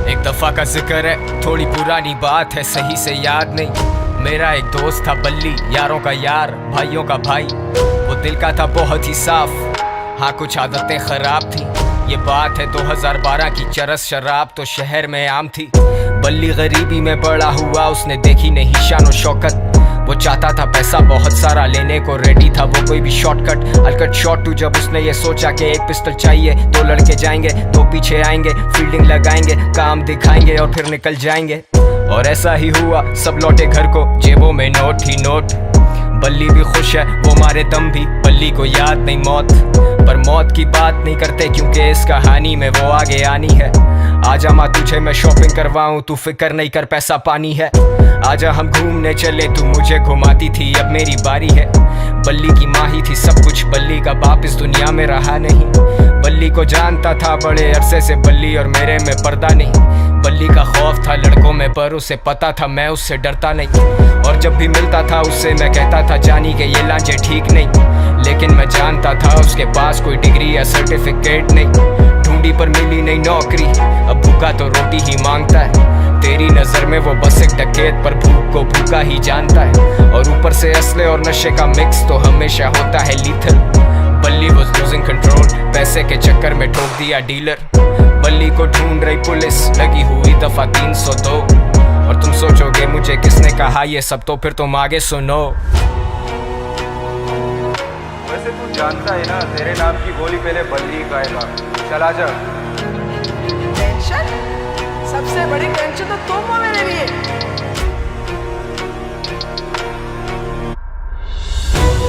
एक दफा का जिक्र है, थोड़ी पुरानी बात है, सही से याद नहीं। मेरा एक दोस्त था बल्ली, यारों का यार, भाइयों का भाई। वो दिल का था बहुत ही साफ, हाँ कुछ आदतें खराब थी। ये बात है 2012 की, चरस शराब तो शहर में आम थी। बल्ली गरीबी में बड़ा हुआ, उसने देखी नहीं शान और शौकत। वो चाहता था पैसा बहुत सारा, लेने को रेडी था वो कोई भी शॉर्टकट। अलकट शॉट टू जब उसने ये सोचा कि एक पिस्टल चाहिए, दो लड़के जाएंगे, दो पीछे आएंगे, फील्डिंग लगाएंगे, काम दिखाएंगे और फिर निकल जाएंगे। और ऐसा ही हुआ, सब लौटे घर को, जेबों में नोट ही नोट। बल्ली भी खुश है, वो मारे दम भी, बल्ली को याद नहीं मौत। पर मौत की बात नहीं करते क्योंकि इस कहानी में वो आगे आनी है। आजा माँ तुझे मैं शॉपिंग करवाऊं, तू फिक्र नहीं कर पैसा पानी है। आजा हम घूमने चले, तू मुझे घुमाती थी, अब मेरी बारी है। बल्ली की माँ ही थी सब कुछ, बल्ली का बाप इस दुनिया में रहा नहीं। बल्ली को जानता था बड़े अरसे से, बल्ली और मेरे में पर्दा नहीं। बल्ली का खौफ था लड़कों में, पर उसे पता था मैं उससे डरता नहीं। और जब भी मिलता था उससे मैं कहता था जानी के ये लांचे ठीक नहीं। लेकिन मैं जानता था उसके पास कोई डिग्री या सर्टिफिकेट नहीं। ढूंढी पर मिली नहीं नौकरी, अब भूखा तो रोटी ही मांगता है। तेरी नजर में वो बस एक डकैत, पर भूख को भूखा ही जानता है। और ऊपर से असले और नशे का मिक्स तो हमेशा होता है लीथल। बल्ली वाज लूजिंग कंट्रोल, पैसे के चक्कर में ठोक दिया डीलर। बल्ली को ढूंढ रही पुलिस, लगी हुई दफा 302। और तुम सोचोगे मुझे किसने कहा ये सब, तो फिर तुम आगे सुनो। वैसे तू जानता है ना, तेरे नाम की गोली पहले बल्ली खाएगा। चला जा। टेंशन? सबसे बड़ी टेंशन तो तुम हो मेरे लिए।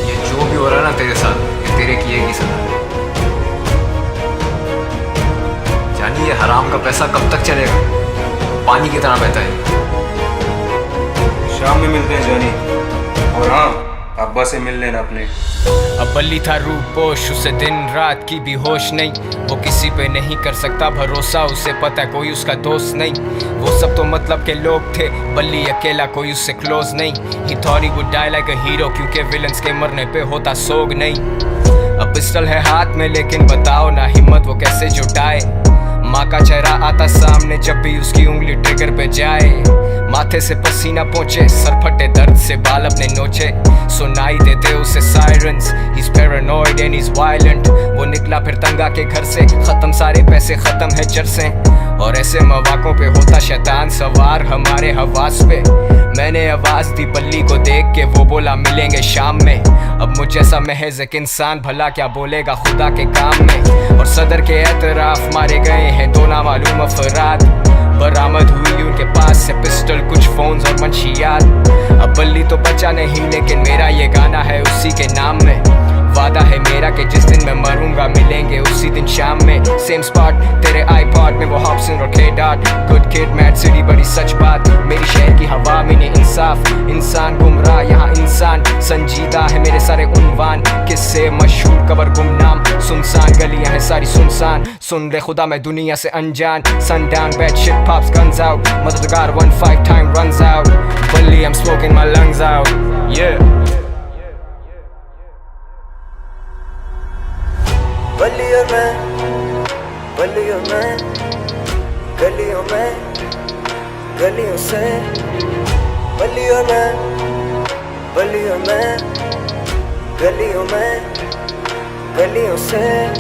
ये जो भी हो रहा है ना तेरे साथ, ये तेरे किए की सजा। जानी ये हराम का पैसा कब तक चलेगा, पानी की तरह बहता है। शाम में मिलते हैं जानी, और हाँ अब्बा से मिल लेना अपने। अब बल्ली था रूपोश, उसे दिन रात की भी होश नहीं। वो किसी पे नहीं कर सकता भरोसा, उसे पता है कोई उसका दोस्त नहीं। वो सब तो मतलब के लोग थे, बल्ली अकेला कोई उससे क्लोज नहीं। He thought he would die like a hero, क्योंकि विलन्स के मरने पे होता सोग नहीं। अब पिस्टल है हाथ में, लेकिन बताओ ना हिम्मत वो कैसे जुटाए। माँ का चेहरा आता सामने जब भी उसकी उंगली ट्रिगर पे जाए। माथे से पसीना पहुंचे, सर फटे दर्द से बाल अपने नोचे। सुनाई देते उसे sirens, he's paranoid and he's violent। वो निकला फिर तंगा के घर से, खत्म सारे पैसे, खत्म है चरसे। और ऐसे मौक़ों पे होता शैतान सवार हमारे हवास पे। मैंने आवाज दी बल्ली को देख के, वो बोला मिलेंगे शाम में। अब मुझ जैसा महज एक इंसान भला क्या बोलेगा खुदा के काम में। और सदर के एतराफ मारे गए हैं दो नामालूम अफराद। बरामद हुई उनके पास से पिस्टल, कुछ फोन्स और मंशियात। अब बल्ली तो बचा नहीं, लेकिन मेरा ये गाना है उसी के नाम में। वादा है मेरा कि जिस दिन मैं मरूंगा मिलेंगे उसी दिन शाम में। सेम स्पॉट तेरे आईपॉड में, वो हॉब्सन और के-डॉट। गुड किड मैड सिटी, बड़ी सच बात। मेरी शहर की हवा में नहीं इंसाफ, इंसान गुमराह यहाँ इंसान संजीदा है। मेरे सारे उन्वान किससे मशहूर, कबर गुमनाम, सुनसान गलियां हैं सारी सुनसान। सुन ले खुदा मैं दुनिया से अनजान, sundown bad shit pops guns out, मददगार 1-5 time runs out। बल्ली I'm smoking my lungs out, yeah। बल्ली और मैं, बल्ली और मैं, गलियों में, गलियों से। बल्ली और मैं, बल्ली और मैं, गलियों में, गलियों से।